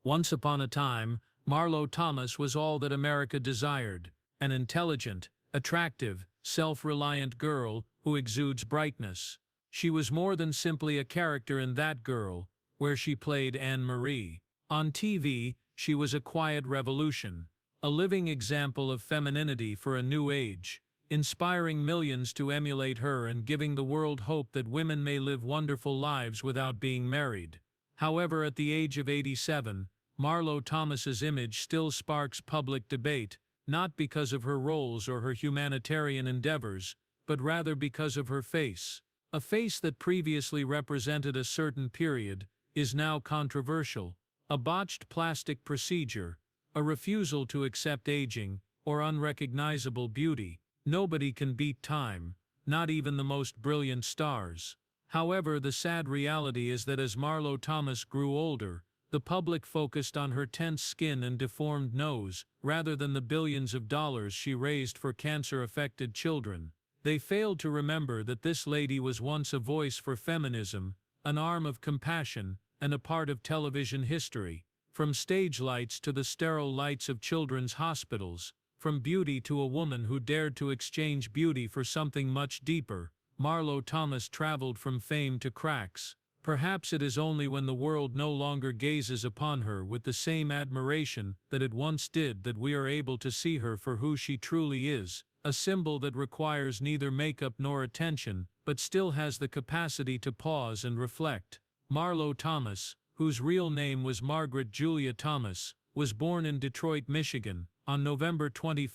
Once upon a time, Marlo Thomas was all that America desired, an intelligent, attractive, self-reliant girl who exudes brightness. She was more than simply a character in That Girl, where she played Anne Marie. On TV, she was a quiet revolution, a living example of femininity for a new age, inspiring millions to emulate her and giving the world hope that women may live wonderful lives without being married. However, at the age of 87, Marlo Thomas's image still sparks public debate, not because of her roles or her humanitarian endeavors, but rather because of her face. A face that previously represented a certain period is now controversial. A botched plastic procedure, a refusal to accept aging, or unrecognizable beauty. Nobody can beat time, not even the most brilliant stars. However, the sad reality is that as Marlo Thomas grew older, the public focused on her tense skin and deformed nose, rather than the billions of dollars she raised for cancer-affected children. They failed to remember that this lady was once a voice for feminism, an arm of compassion, and a part of television history. From stage lights to the sterile lights of children's hospitals, from beauty to a woman who dared to exchange beauty for something much deeper, Marlo Thomas traveled from fame to cracks. Perhaps it is only when the world no longer gazes upon her with the same admiration that it once did that we are able to see her for who she truly is, a symbol that requires neither makeup nor attention, but still has the capacity to pause and reflect. Marlo Thomas, whose real name was Margaret Julia Thomas, was born in Detroit, Michigan, on November 21,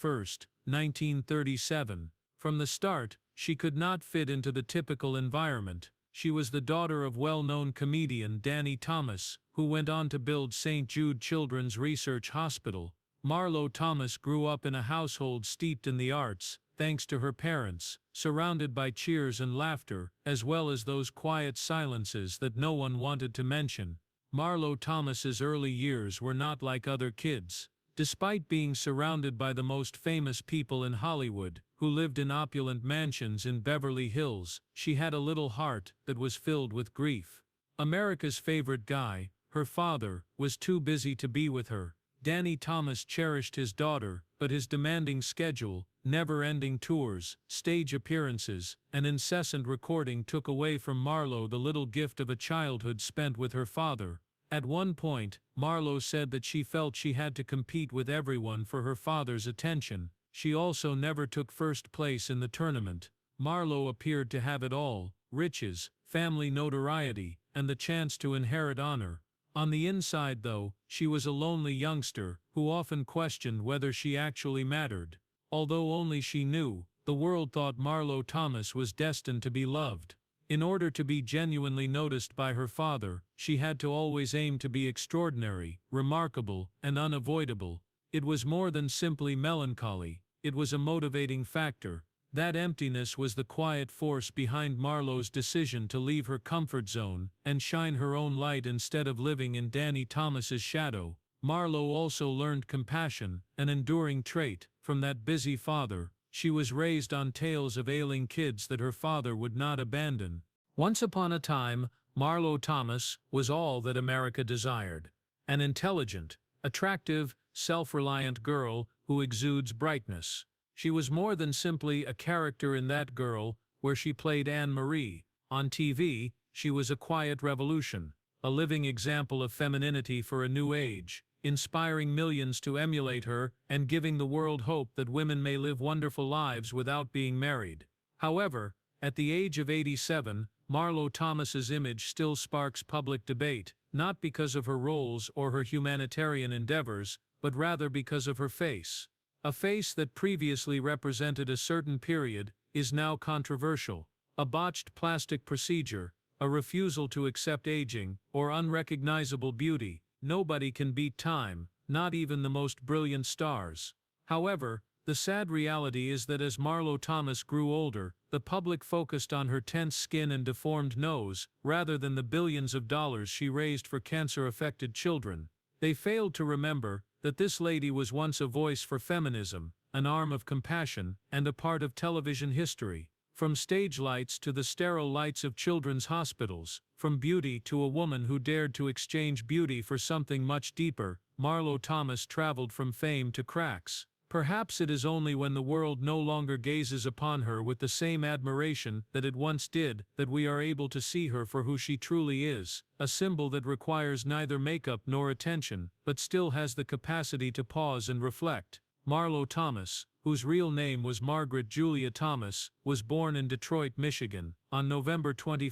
1937. From the start, she could not fit into the typical environment. She was the daughter of well-known comedian Danny Thomas, who went on to build St. Jude Children's Research Hospital. Marlo Thomas grew up in a household steeped in the arts, thanks to her parents, surrounded by cheers and laughter, as well as those quiet silences that no one wanted to mention. Marlo Thomas's early years were not like other kids. Despite being surrounded by the most famous people in Hollywood, who lived in opulent mansions in Beverly Hills, she had a little heart that was filled with grief. America's favorite guy, her father, was too busy to be with her. Danny Thomas cherished his daughter, but his demanding schedule, never-ending tours, stage appearances, and incessant recording took away from Marlo the little gift of a childhood spent with her father. At one point, Marlo said that she felt she had to compete with everyone for her father's attention. She also never took first place in the tournament. Marlo appeared to have it all: riches, family notoriety, and the chance to inherit honor. On the inside, though, she was a lonely youngster who often questioned whether she actually mattered. Although only she knew, the world thought Marlo Thomas was destined to be loved. In order to be genuinely noticed by her father, she had to always aim to be extraordinary, remarkable, and unavoidable. It was more than simply melancholy, it was a motivating factor. That emptiness was the quiet force behind Marlo's decision to leave her comfort zone and shine her own light instead of living in Danny Thomas's shadow. Marlo also learned compassion, an enduring trait, from that busy father. She was raised on tales of ailing kids that her father would not abandon. Once upon a time, Marlo Thomas was all that America desired. An intelligent, attractive, self-reliant girl who exudes brightness. She was more than simply a character in That Girl, where she played Anne Marie. On TV, she was a quiet revolution, a living example of femininity for a new age, inspiring millions to emulate her and giving the world hope that women may live wonderful lives without being married. However, at the age of 87, Marlo Thomas's image still sparks public debate, not because of her roles or her humanitarian endeavors, but rather because of her face. A face that previously represented a certain period is now controversial. A botched plastic procedure, a refusal to accept aging, or unrecognizable beauty. Nobody can beat time, not even the most brilliant stars. However, the sad reality is that as Marlo Thomas grew older, the public focused on her tense skin and deformed nose, rather than the billions of dollars she raised for cancer-affected children. They failed to remember that this lady was once a voice for feminism, an arm of compassion, and a part of television history. From stage lights to the sterile lights of children's hospitals, from beauty to a woman who dared to exchange beauty for something much deeper, Marlo Thomas traveled from fame to cracks. Perhaps it is only when the world no longer gazes upon her with the same admiration that it once did that we are able to see her for who she truly is, a symbol that requires neither makeup nor attention, but still has the capacity to pause and reflect. Marlo Thomas, whose real name was Margaret Julia Thomas, was born in Detroit, Michigan, on November 21,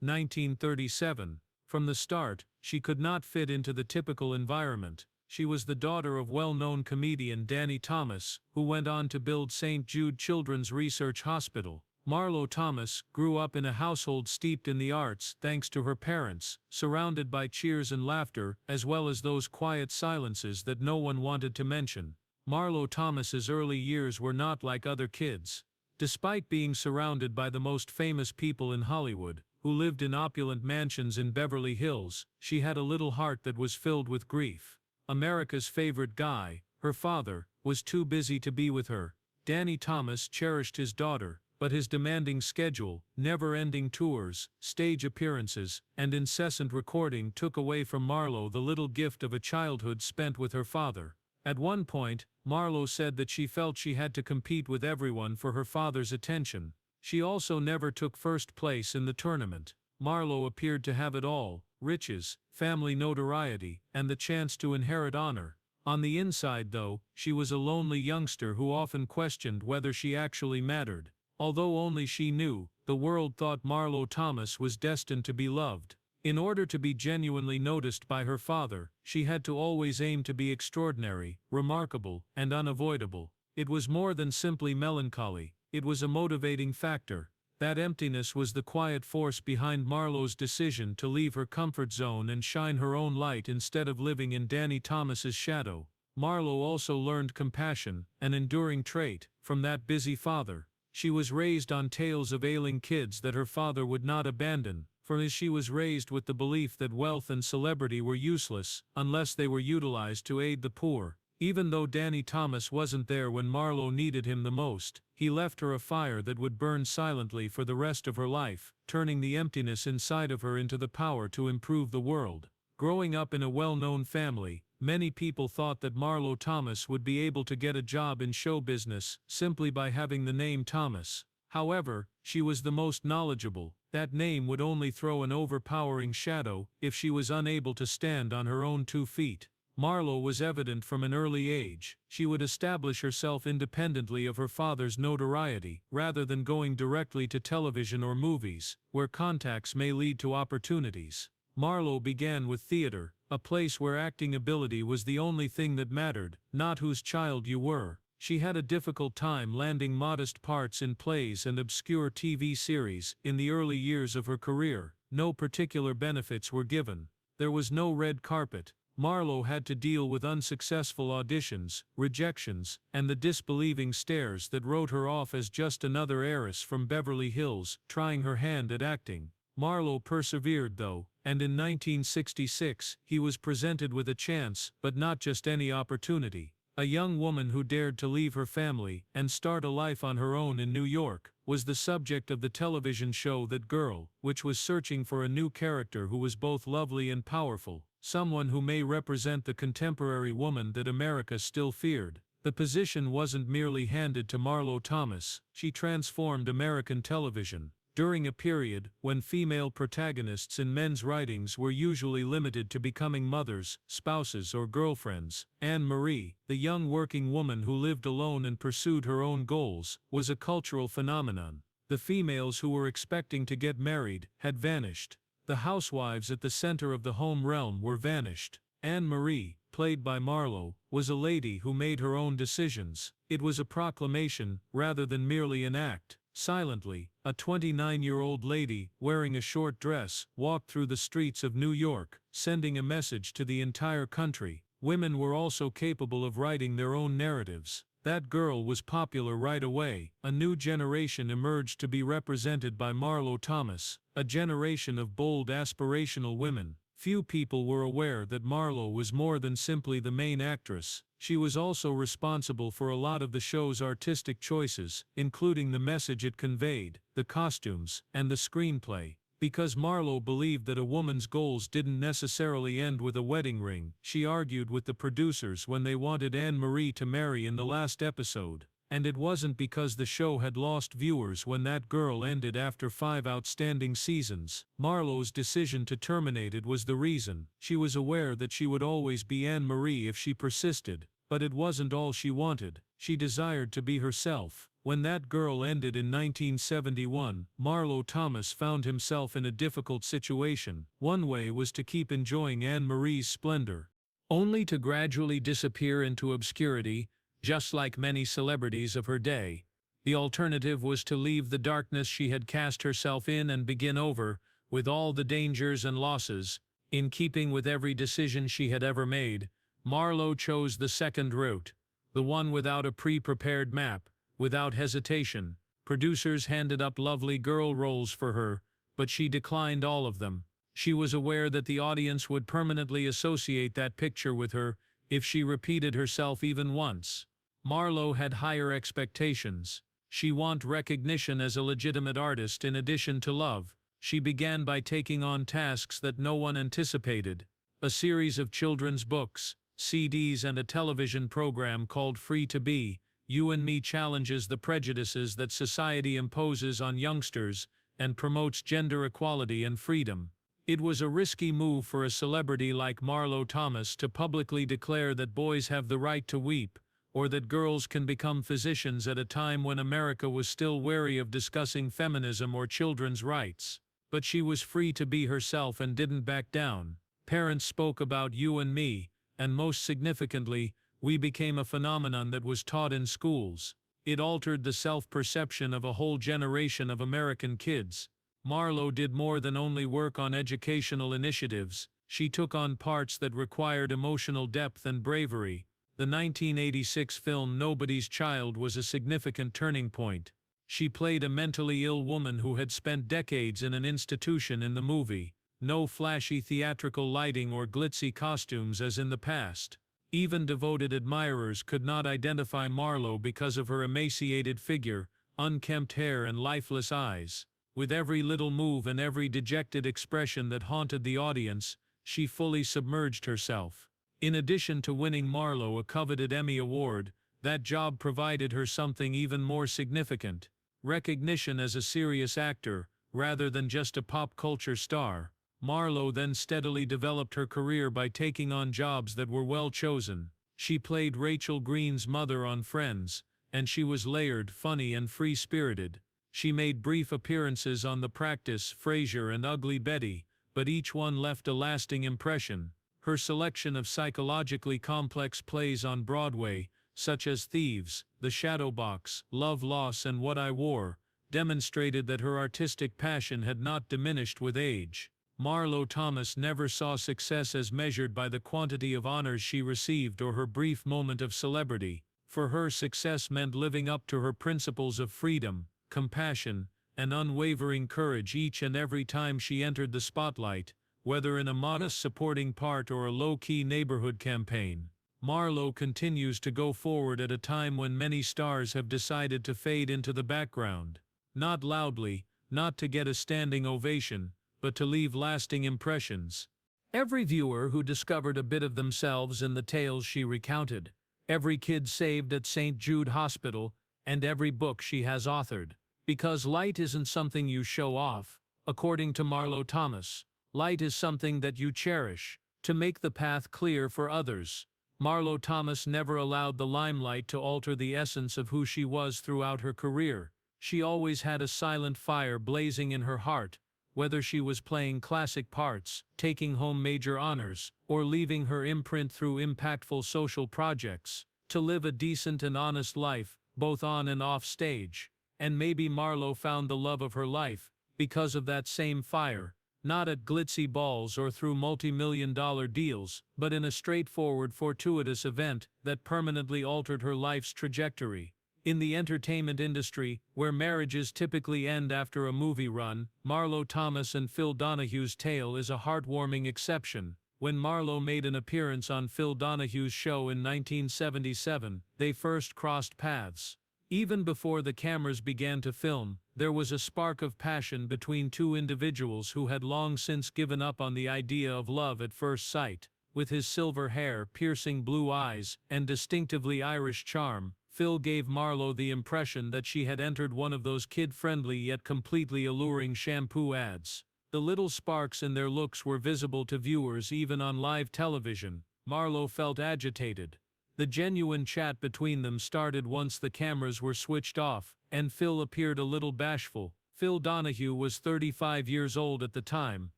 1937. From the start, she could not fit into the typical environment. She was the daughter of well-known comedian Danny Thomas, who went on to build St. Jude Children's Research Hospital. Marlo Thomas grew up in a household steeped in the arts thanks to her parents, surrounded by cheers and laughter, as well as those quiet silences that no one wanted to mention. Marlo Thomas's early years were not like other kids. Despite being surrounded by the most famous people in Hollywood, who lived in opulent mansions in Beverly Hills, she had a little heart that was filled with grief. America's favorite guy, her father, was too busy to be with her. Danny Thomas cherished his daughter, but his demanding schedule, never-ending tours, stage appearances, and incessant recording took away from Marlo the little gift of a childhood spent with her father. At one point, Marlo said that she felt she had to compete with everyone for her father's attention. She also never took first place in the tournament. Marlo appeared to have it all: riches, family notoriety, and the chance to inherit honor. On the inside, though, she was a lonely youngster who often questioned whether she actually mattered. Although only she knew, the world thought Marlo Thomas was destined to be loved. In order to be genuinely noticed by her father, she had to always aim to be extraordinary, remarkable, and unavoidable. It was more than simply melancholy, it was a motivating factor. That emptiness was the quiet force behind Marlo's decision to leave her comfort zone and shine her own light instead of living in Danny Thomas's shadow. Marlo also learned compassion, an enduring trait, from that busy father. She was raised on tales of ailing kids that her father would not abandon, for she was raised with the belief that wealth and celebrity were useless unless they were utilized to aid the poor. Even though Danny Thomas wasn't there when Marlo needed him the most, he left her a fire that would burn silently for the rest of her life, turning the emptiness inside of her into the power to improve the world. Growing up in a well-known family, many people thought that Marlo Thomas would be able to get a job in show business simply by having the name Thomas. However, she was the most knowledgeable. That name would only throw an overpowering shadow if she was unable to stand on her own 2 feet. Marlo was evident from an early age. She would establish herself independently of her father's notoriety, rather than going directly to television or movies, where contacts may lead to opportunities. Marlo began with theater, a place where acting ability was the only thing that mattered, not whose child you were. She had a difficult time landing modest parts in plays and obscure TV series. In the early years of her career, no particular benefits were given. There was no red carpet. Marlo had to deal with unsuccessful auditions, rejections, and the disbelieving stares that wrote her off as just another heiress from Beverly Hills trying her hand at acting. Marlo persevered though, and in 1966, he was presented with a chance, but not just any opportunity. A young woman who dared to leave her family and start a life on her own in New York was the subject of the television show That Girl, which was searching for a new character who was both lovely and powerful, someone who may represent the contemporary woman that America still feared. The position wasn't merely handed to Marlo Thomas, she transformed American television. During a period when female protagonists in men's writings were usually limited to becoming mothers, spouses, or girlfriends, Anne Marie, the young working woman who lived alone and pursued her own goals, was a cultural phenomenon. The females who were expecting to get married had vanished. The housewives at the center of the home realm were vanished. Anne Marie, played by Marlo, was a lady who made her own decisions. It was a proclamation, rather than merely an act. Silently, a 29-year-old lady, wearing a short dress, walked through the streets of New York, sending a message to the entire country. Women were also capable of writing their own narratives. That Girl was popular right away. A new generation emerged to be represented by Marlo Thomas, a generation of bold, aspirational women. Few people were aware that Marlo was more than simply the main actress. She was also responsible for a lot of the show's artistic choices, including the message it conveyed, the costumes, and the screenplay. Because Marlo believed that a woman's goals didn't necessarily end with a wedding ring, she argued with the producers when they wanted Anne-Marie to marry in the last episode. And it wasn't because the show had lost viewers when that girl ended after 5 outstanding seasons. Marlo's decision to terminate it was the reason. She was aware that she would always be Anne-Marie if she persisted, but it wasn't all she wanted. She desired to be herself. When that girl ended in 1971, Marlo Thomas found himself in a difficult situation. One way was to keep enjoying Anne-Marie's splendor, only to gradually disappear into obscurity, just like many celebrities of her day. The alternative was to leave the darkness she had cast herself in and begin over, with all the dangers and losses. In keeping with every decision she had ever made, Marlo chose the second route, the one without a pre-prepared map, without hesitation. Producers handed up lovely girl roles for her, but she declined all of them. She was aware that the audience would permanently associate that picture with her if she repeated herself even once. Marlo had higher expectations. She wanted recognition as a legitimate artist in addition to love. She began by taking on tasks that no one anticipated: a series of children's books, CDs, and a television program called Free to Be. You and Me challenges the prejudices that society imposes on youngsters and promotes gender equality and freedom. It was a risky move for a celebrity like Marlo Thomas to publicly declare that boys have the right to weep, or that girls can become physicians at a time when America was still wary of discussing feminism or children's rights. But she was free to be herself and didn't back down. Parents spoke about You and Me, and most significantly, we became a phenomenon that was taught in schools. It altered the self-perception of a whole generation of American kids. Marlo did more than only work on educational initiatives. She took on parts that required emotional depth and bravery. The 1986 film Nobody's Child was a significant turning point. She played a mentally ill woman who had spent decades in an institution in the movie. No flashy theatrical lighting or glitzy costumes as in the past. Even devoted admirers could not identify Marlo because of her emaciated figure, unkempt hair, and lifeless eyes. With every little move and every dejected expression that haunted the audience, she fully submerged herself. In addition to winning Marlo a coveted Emmy Award, that job provided her something even more significant: recognition as a serious actor, rather than just a pop culture star. Marlo then steadily developed her career by taking on jobs that were well chosen. She played Rachel Green's mother on Friends, and she was layered, funny, and free-spirited. She made brief appearances on The Practice, Frasier, and Ugly Betty, but each one left a lasting impression. Her selection of psychologically complex plays on Broadway, such as Thieves, The Shadow Box, Love, Loss, and What I Wore, demonstrated that her artistic passion had not diminished with age. Marlo Thomas never saw success as measured by the quantity of honors she received or her brief moment of celebrity. For her, success meant living up to her principles of freedom, compassion, and unwavering courage each and every time she entered the spotlight, whether in a modest supporting part or a low-key neighborhood campaign. Marlo continues to go forward at a time when many stars have decided to fade into the background. Not loudly, not to get a standing ovation, but to leave lasting impressions. Every viewer who discovered a bit of themselves in the tales she recounted, every kid saved at St. Jude Hospital, and every book she has authored. Because light isn't something you show off, according to Marlo Thomas. Light is something that you cherish, to make the path clear for others. Marlo Thomas never allowed the limelight to alter the essence of who she was throughout her career. She always had a silent fire blazing in her heart, whether she was playing classic parts, taking home major honors, or leaving her imprint through impactful social projects. To live a decent and honest life, both on and off stage. And maybe Marlo found the love of her life because of that same fire. Not at glitzy balls or through multi-million-dollar deals, but in a straightforward, fortuitous event that permanently altered her life's trajectory. In the entertainment industry, where marriages typically end after a movie run, Marlo Thomas and Phil Donahue's tale is a heartwarming exception. When Marlo made an appearance on Phil Donahue's show in 1977, they first crossed paths. Even before the cameras began to film, there was a spark of passion between two individuals who had long since given up on the idea of love at first sight. With his silver hair, piercing blue eyes, and distinctively Irish charm, Phil gave Marlo the impression that she had entered one of those kid-friendly yet completely alluring shampoo ads. The little sparks in their looks were visible to viewers even on live television. Marlo felt agitated. The genuine chat between them started once the cameras were switched off, and Phil appeared a little bashful. Phil Donahue was 35 years old at the time,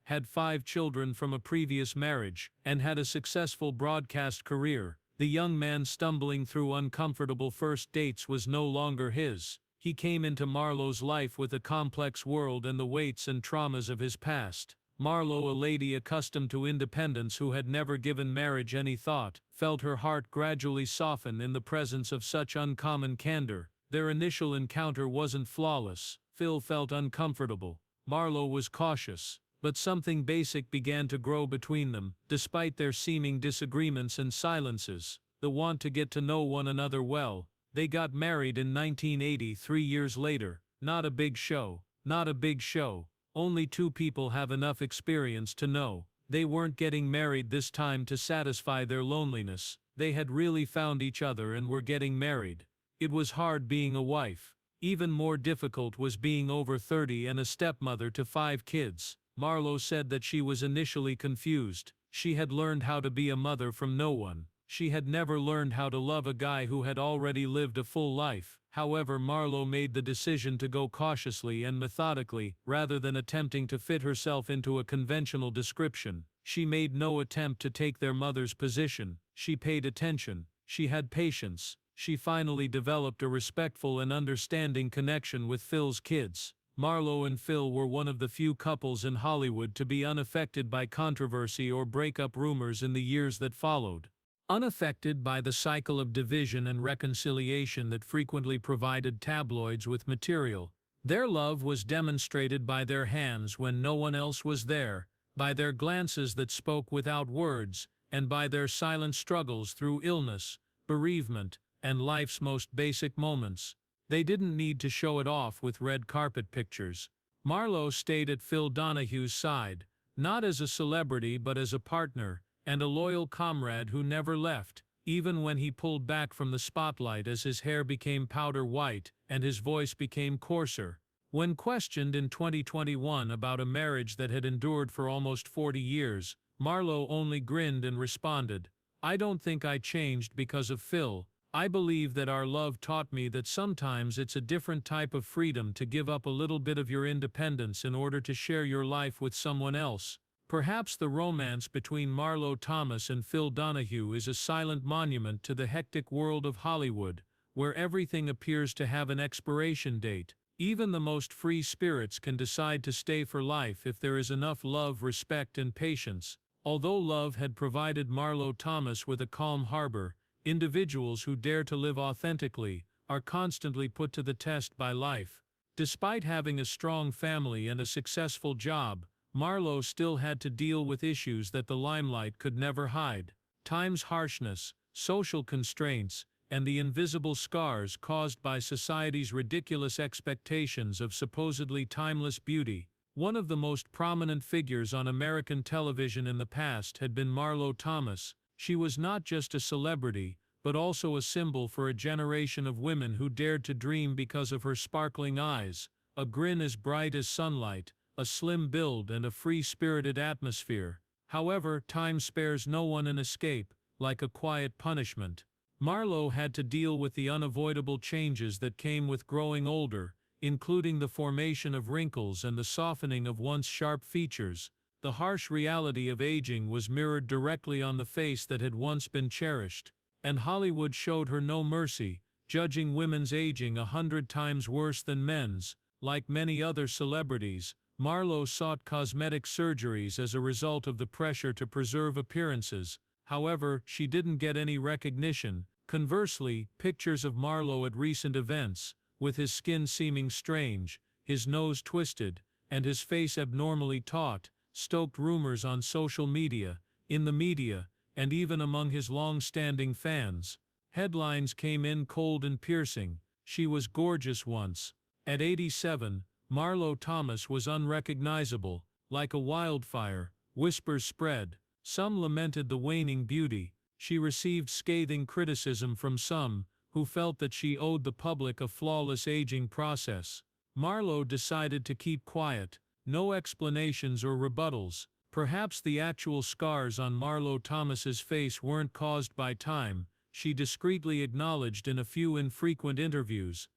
had 5 children from a previous marriage, and had a successful broadcast career. The young man stumbling through uncomfortable first dates was no longer his. He came into Marlo's life with a complex world and the weights and traumas of his past. Marlo, a lady accustomed to independence who had never given marriage any thought, felt her heart gradually soften in the presence of such uncommon candor. Their initial encounter wasn't flawless. Phil felt uncomfortable. Marlo was cautious. But something basic began to grow between them, despite their seeming disagreements and silences, the want to get to know one another well. They got married in 1980, 3 years later. Not a big show. Not a big show. Only 2 people have enough experience to know. They weren't getting married this time to satisfy their loneliness. They had really found each other and were getting married. It was hard being a wife. Even more difficult was being over 30 and a stepmother to 5 kids. Marlo said that she was initially confused. She had learned how to be a mother from no one. She had never learned how to love a guy who had already lived a full life. However, Marlo made the decision to go cautiously and methodically, rather than attempting to fit herself into a conventional description. She made no attempt to take their mother's position. She paid attention. She had patience. She finally developed a respectful and understanding connection with Phil's kids. Marlo and Phil were one of the few couples in Hollywood to be unaffected by controversy or breakup rumors in the years that followed. Unaffected by the cycle of division and reconciliation that frequently provided tabloids with material, their love was demonstrated by their hands when no one else was there, by their glances that spoke without words, and by their silent struggles through illness, bereavement, and life's most basic moments. They didn't need to show it off with red carpet pictures. Marlo stayed at Phil Donahue's side, not as a celebrity but as a partner, and a loyal comrade who never left, even when he pulled back from the spotlight as his hair became powder white and his voice became coarser. When questioned in 2021 about a marriage that had endured for almost 40 years, Marlo only grinned and responded, "I don't think I changed because of Phil. I believe that our love taught me that sometimes it's a different type of freedom to give up a little bit of your independence in order to share your life with someone else." Perhaps the romance between Marlo Thomas and Phil Donahue is a silent monument to the hectic world of Hollywood, where everything appears to have an expiration date. Even the most free spirits can decide to stay for life if there is enough love, respect, and patience. Although love had provided Marlo Thomas with a calm harbor, individuals who dare to live authentically are constantly put to the test by life. Despite having a strong family and a successful job, Marlo still had to deal with issues that the limelight could never hide. Time's harshness, social constraints, and the invisible scars caused by society's ridiculous expectations of supposedly timeless beauty. One of the most prominent figures on American television in the past had been Marlo Thomas. She was not just a celebrity, but also a symbol for a generation of women who dared to dream because of her sparkling eyes, a grin as bright as sunlight, a slim build, and a free-spirited atmosphere. However, time spares no one an escape, like a quiet punishment. Marlo had to deal with the unavoidable changes that came with growing older, including the formation of wrinkles and the softening of once sharp features. The harsh reality of aging was mirrored directly on the face that had once been cherished, and Hollywood showed her no mercy, judging women's aging 100 times worse than men's. Like many other celebrities, Marlo sought cosmetic surgeries as a result of the pressure to preserve appearances. However, she didn't get any recognition. Conversely, pictures of Marlo at recent events, with his skin seeming strange, his nose twisted, and his face abnormally taut, stoked rumors on social media, in the media, and even among his long-standing fans. Headlines came in cold and piercing. She was gorgeous once. At 87, Marlo Thomas was unrecognizable. Like a wildfire, whispers spread. Some lamented the waning beauty. She received scathing criticism from some, who felt that she owed the public a flawless aging process. Marlo decided to keep quiet. No explanations or rebuttals. Perhaps the actual scars on Marlo Thomas's face weren't caused by time, she discreetly acknowledged in a few infrequent interviews.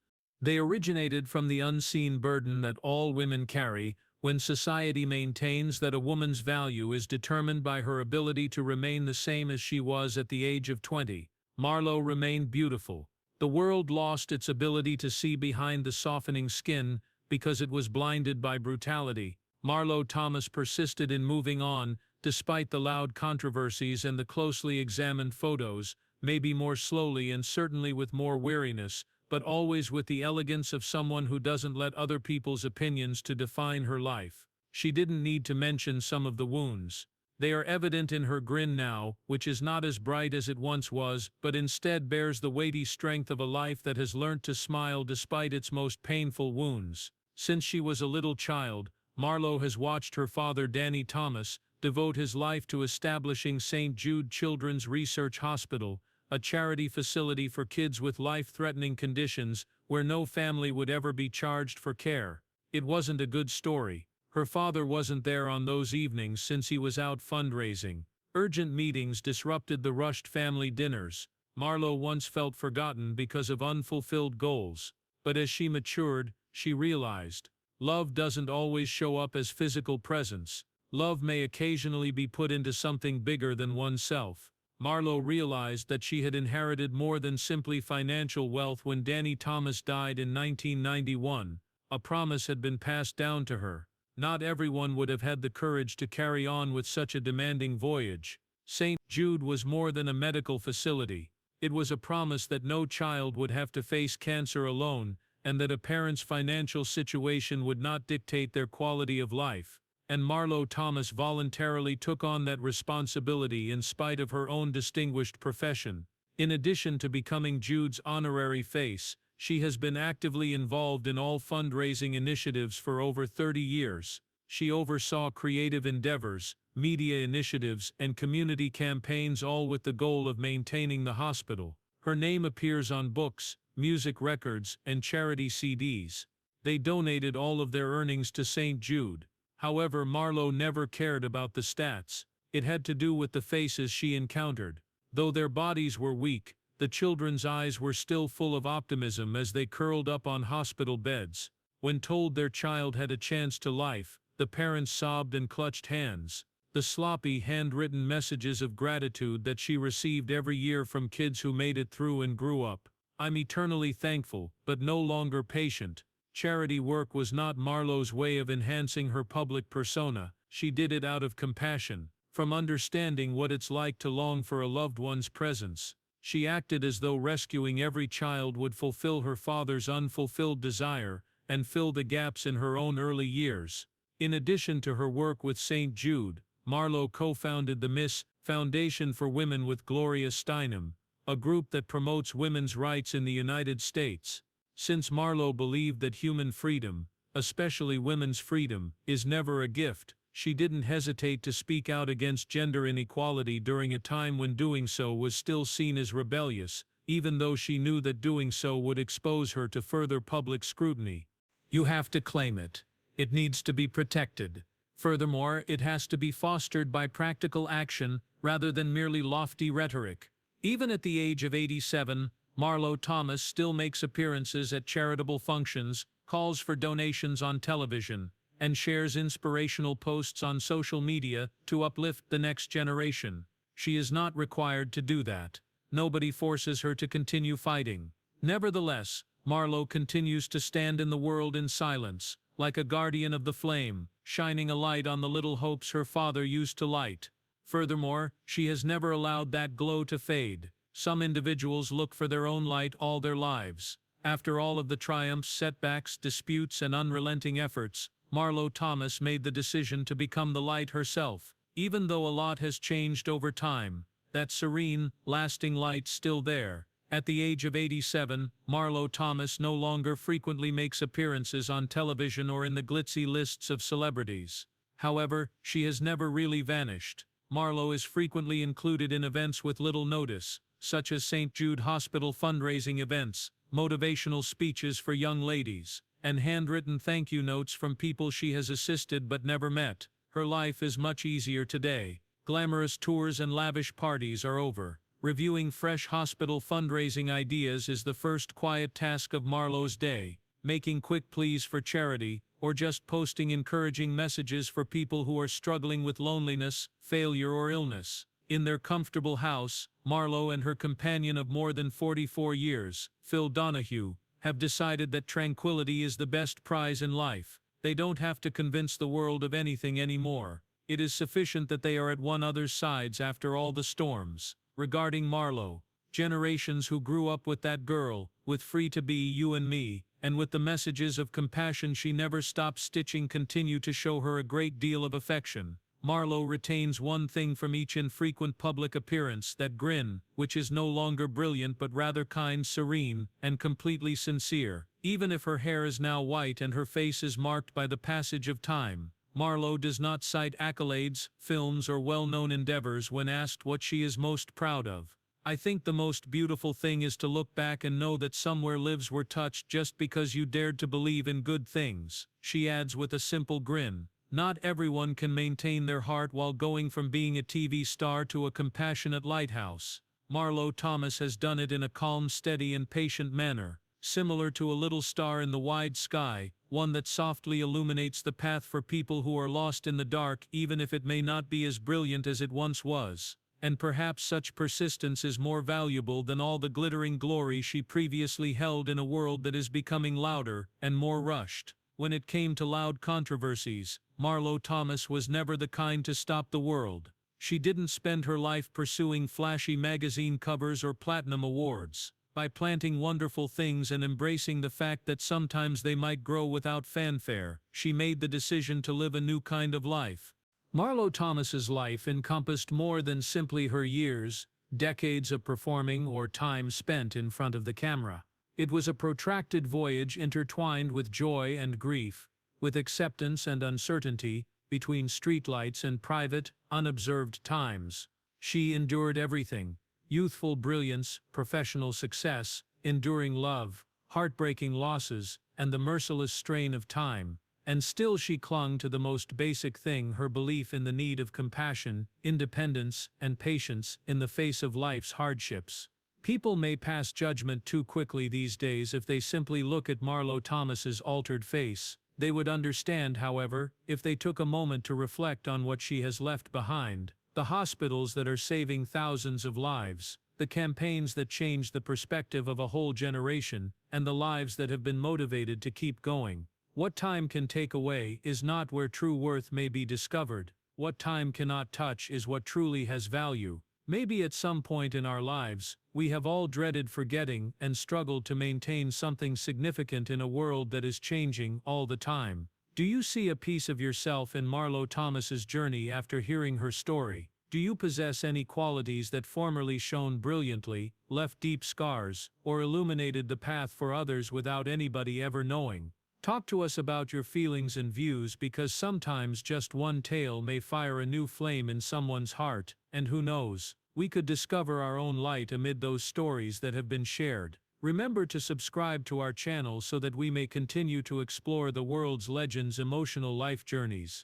They originated from the unseen burden that all women carry, when society maintains that a woman's value is determined by her ability to remain the same as she was at the age of 20. Marlo remained beautiful. The world lost its ability to see behind the softening skin because it was blinded by brutality. Marlo Thomas persisted in moving on, despite the loud controversies and the closely examined photos, maybe more slowly and certainly with more weariness, but always with the elegance of someone who doesn't let other people's opinions to define her life. She didn't need to mention some of the wounds. They are evident in her grin now, which is not as bright as it once was, but instead bears the weighty strength of a life that has learnt to smile despite its most painful wounds. Since she was a little child, Marlo has watched her father Danny Thomas devote his life to establishing St. Jude Children's Research Hospital, a charity facility for kids with life-threatening conditions where no family would ever be charged for care. It wasn't a good story. Her father wasn't there on those evenings since he was out fundraising. Urgent meetings disrupted the rushed family dinners. Marlo once felt forgotten because of unfulfilled goals. But as she matured, she realized, love doesn't always show up as physical presence. Love may occasionally be put into something bigger than oneself. Marlo realized that she had inherited more than simply financial wealth when Danny Thomas died in 1991. A promise had been passed down to her. Not everyone would have had the courage to carry on with such a demanding voyage. St. Jude was more than a medical facility. It was a promise that no child would have to face cancer alone, and that a parent's financial situation would not dictate their quality of life. And Marlo Thomas voluntarily took on that responsibility in spite of her own distinguished profession. In addition to becoming Jude's honorary face, she has been actively involved in all fundraising initiatives for over 30 years. She oversaw creative endeavors, media initiatives, and community campaigns, all with the goal of maintaining the hospital. Her name appears on books, music records, and charity CDs. They donated all of their earnings to St. Jude. However, Marlo never cared about the stats. It had to do with the faces she encountered. Though their bodies were weak, the children's eyes were still full of optimism as they curled up on hospital beds. When told their child had a chance to life, the parents sobbed and clutched hands. The sloppy, handwritten messages of gratitude that she received every year from kids who made it through and grew up. I'm eternally thankful, but no longer patient. Charity work was not Marlo's way of enhancing her public persona. She did it out of compassion. From understanding what it's like to long for a loved one's presence, she acted as though rescuing every child would fulfill her father's unfulfilled desire and fill the gaps in her own early years. In addition to her work with St. Jude, Marlo co-founded the Miss Foundation for Women with Gloria Steinem, a group that promotes women's rights in the United States. Since Marlo believed that human freedom, especially women's freedom, is never a gift, she didn't hesitate to speak out against gender inequality during a time when doing so was still seen as rebellious, even though she knew that doing so would expose her to further public scrutiny. You have to claim it. It needs to be protected. Furthermore, it has to be fostered by practical action rather than merely lofty rhetoric. Even at the age of 87, Marlo Thomas still makes appearances at charitable functions, calls for donations on television, and shares inspirational posts on social media to uplift the next generation. She is not required to do that. Nobody forces her to continue fighting. Nevertheless, Marlo continues to stand in the world in silence, like a guardian of the flame, shining a light on the little hopes her father used to light. Furthermore, she has never allowed that glow to fade. Some individuals look for their own light all their lives. After all of the triumphs, setbacks, disputes, and unrelenting efforts, Marlo Thomas made the decision to become the light herself. Even though a lot has changed over time, that serene, lasting light's still there. At the age of 87, Marlo Thomas no longer frequently makes appearances on television or in the glitzy lists of celebrities. However, she has never really vanished. Marlo is frequently included in events with little notice, such as St. Jude Hospital fundraising events, motivational speeches for young ladies, and handwritten thank you notes from people she has assisted but never met. Her life is much easier today. Glamorous tours and lavish parties are over. Reviewing fresh hospital fundraising ideas is the first quiet task of Marlo's day. Making quick pleas for charity, or just posting encouraging messages for people who are struggling with loneliness, failure, or illness. In their comfortable house, Marlo and her companion of more than 44 years, Phil Donahue, have decided that tranquility is the best prize in life. They don't have to convince the world of anything anymore. It is sufficient that they are at one another's sides after all the storms. Regarding Marlo, generations who grew up with that girl, with Free to Be You and Me, and with the messages of compassion she never stopped stitching continue to show her a great deal of affection. Marlo retains one thing from each infrequent public appearance, that grin, which is no longer brilliant but rather kind, serene, and completely sincere. Even if her hair is now white and her face is marked by the passage of time, Marlo does not cite accolades, films, or well-known endeavors when asked what she is most proud of. I think the most beautiful thing is to look back and know that somewhere lives were touched just because you dared to believe in good things, she adds with a simple grin. Not everyone can maintain their heart while going from being a TV star to a compassionate lighthouse. Marlo Thomas has done it in a calm, steady, and patient manner, similar to a little star in the wide sky, one that softly illuminates the path for people who are lost in the dark, even if it may not be as brilliant as it once was. And perhaps such persistence is more valuable than all the glittering glory she previously held in a world that is becoming louder and more rushed. When it came to loud controversies, Marlo Thomas was never the kind to stop the world. She didn't spend her life pursuing flashy magazine covers or platinum awards. By planting wonderful things and embracing the fact that sometimes they might grow without fanfare, she made the decision to live a new kind of life. Marlo Thomas's life encompassed more than simply her years, decades of performing, or time spent in front of the camera. It was a protracted voyage intertwined with joy and grief, with acceptance and uncertainty, between streetlights and private, unobserved times. She endured everything: youthful brilliance, professional success, enduring love, heartbreaking losses, and the merciless strain of time. And still she clung to the most basic thing: her belief in the need of compassion, independence, and patience in the face of life's hardships. People may pass judgment too quickly these days if they simply look at Marlo Thomas's altered face. They would understand, however, if they took a moment to reflect on what she has left behind. The hospitals that are saving thousands of lives, the campaigns that change the perspective of a whole generation, and the lives that have been motivated to keep going. What time can take away is not where true worth may be discovered. What time cannot touch is what truly has value. Maybe at some point in our lives, we have all dreaded forgetting and struggled to maintain something significant in a world that is changing all the time. Do you see a piece of yourself in Marlo Thomas's journey after hearing her story? Do you possess any qualities that formerly shone brilliantly, left deep scars, or illuminated the path for others without anybody ever knowing? Talk to us about your feelings and views, because sometimes just one tale may fire a new flame in someone's heart, and who knows, we could discover our own light amid those stories that have been shared. Remember to subscribe to our channel so that we may continue to explore the world's legends' emotional life journeys.